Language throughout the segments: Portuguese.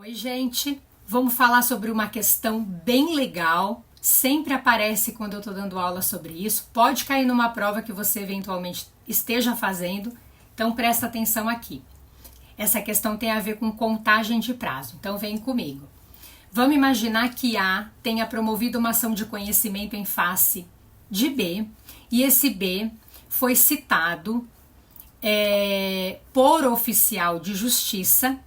Oi, gente! Vamos falar sobre uma questão bem legal. Sempre aparece quando eu estou dando aula sobre isso. Pode cair numa prova que você eventualmente esteja fazendo. Então, presta atenção aqui. Essa questão tem a ver com contagem de prazo. Então, vem comigo. Vamos imaginar que A tenha promovido uma ação de conhecimento em face de B. E esse B foi citado por oficial de justiça.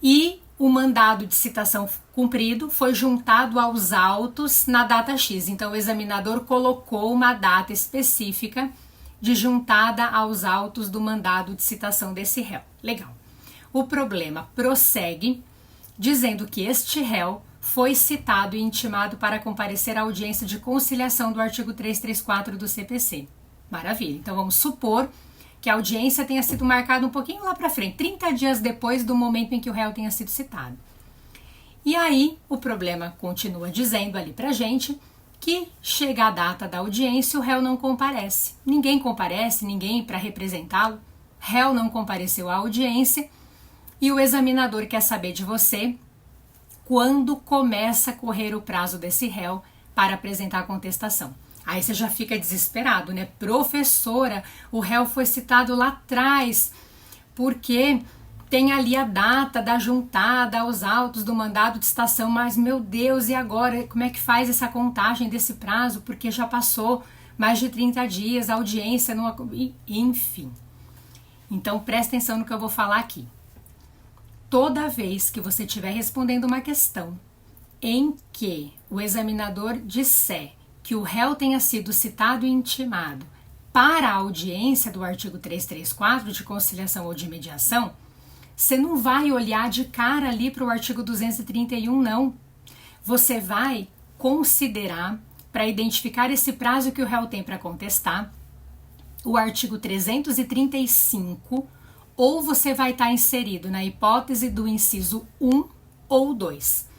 E o mandado de citação cumprido foi juntado aos autos na data X. Então, o examinador colocou uma data específica de juntada aos autos do mandado de citação desse réu. Legal. O problema prossegue dizendo que este réu foi citado e intimado para comparecer à audiência de conciliação do artigo 334 do CPC. Maravilha. Então, vamos supor que a audiência tenha sido marcada um pouquinho lá para frente, 30 dias depois do momento em que o réu tenha sido citado. E aí, o problema continua dizendo ali pra gente que chega a data da audiência e o réu não comparece. Ninguém comparece, ninguém para representá-lo. Réu não compareceu à audiência e o examinador quer saber de você quando começa a correr o prazo desse réu para apresentar a contestação. Aí você já fica desesperado, né? Professora, o réu foi citado lá atrás, porque tem ali a data da juntada aos autos do mandado de citação, mas meu Deus, e agora? Como é que faz essa contagem desse prazo? Porque já passou mais de 30 dias, a audiência não... Enfim. Então, presta atenção no que eu vou falar aqui. Toda vez que você estiver respondendo uma questão em que o examinador disser que o réu tenha sido citado e intimado para a audiência do artigo 334 de conciliação ou de mediação, você não vai olhar de cara ali para o artigo 231, não. Você vai considerar, para identificar esse prazo que o réu tem para contestar, o artigo 335, ou você vai estar inserido na hipótese do inciso 1 ou 2.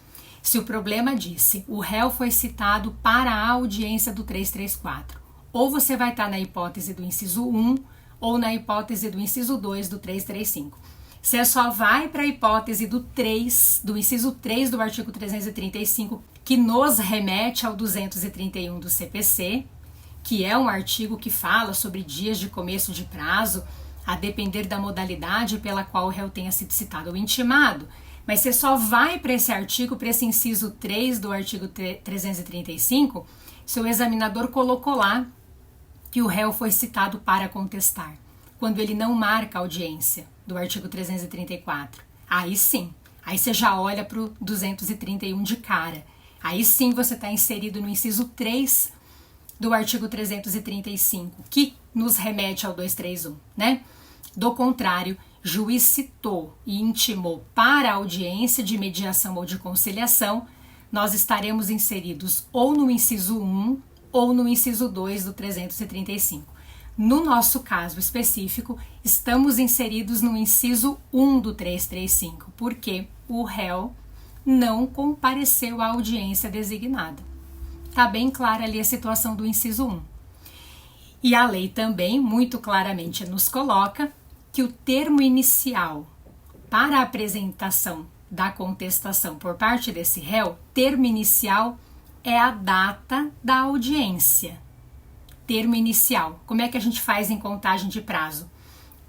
Se o problema disse, o réu foi citado para a audiência do 334, ou você vai estar na hipótese do inciso 1 ou na hipótese do inciso 2 do 335. Você só vai para a hipótese do 3, do inciso 3 do artigo 335, que nos remete ao 231 do CPC, que é um artigo que fala sobre dias de começo de prazo, a depender da modalidade pela qual o réu tenha sido citado ou intimado. Mas você só vai para esse artigo, para esse inciso 3 do artigo 335, se o examinador colocou lá que o réu foi citado para contestar, quando ele não marca a audiência do artigo 334. Aí sim, aí você já olha para o 231 de cara. Aí sim você está inserido no inciso 3 do artigo 335, que nos remete ao 231, né? Do contrário, juiz citou e intimou para a audiência de mediação ou de conciliação, nós estaremos inseridos ou no inciso 1 ou no inciso 2 do 335. No nosso caso específico, estamos inseridos no inciso 1 do 335, porque o réu não compareceu à audiência designada. Está bem clara ali a situação do inciso 1. E a lei também, muito claramente, nos coloca que o termo inicial para a apresentação da contestação por parte desse réu, termo inicial é a data da audiência. Termo inicial. Como é que a gente faz em contagem de prazo?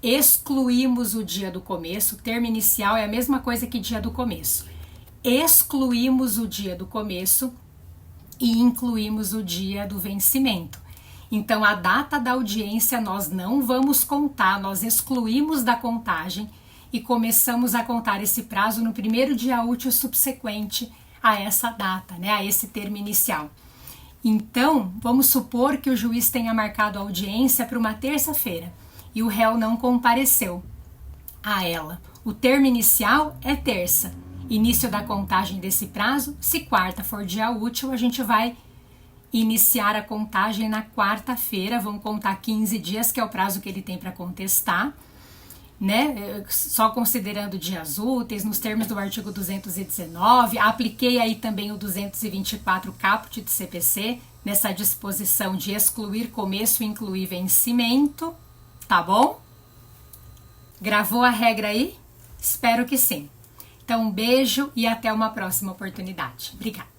Excluímos o dia do começo, termo inicial é a mesma coisa que dia do começo. Excluímos o dia do começo e incluímos o dia do vencimento. Então, a data da audiência nós não vamos contar, nós excluímos da contagem e começamos a contar esse prazo no primeiro dia útil subsequente a essa data, né, a esse termo inicial. Então, vamos supor que o juiz tenha marcado a audiência para uma terça-feira e o réu não compareceu a ela. O termo inicial é terça. Início da contagem desse prazo, se quarta for dia útil, a gente vai iniciar a contagem na quarta-feira, vamos contar 15 dias, que é o prazo que ele tem para contestar, né? Só considerando dias úteis, nos termos do artigo 219, apliquei aí também o 224 caput de CPC, nessa disposição de excluir começo e incluir vencimento, tá bom? Gravou a regra aí? Espero que sim. Então, um beijo e até uma próxima oportunidade. Obrigada!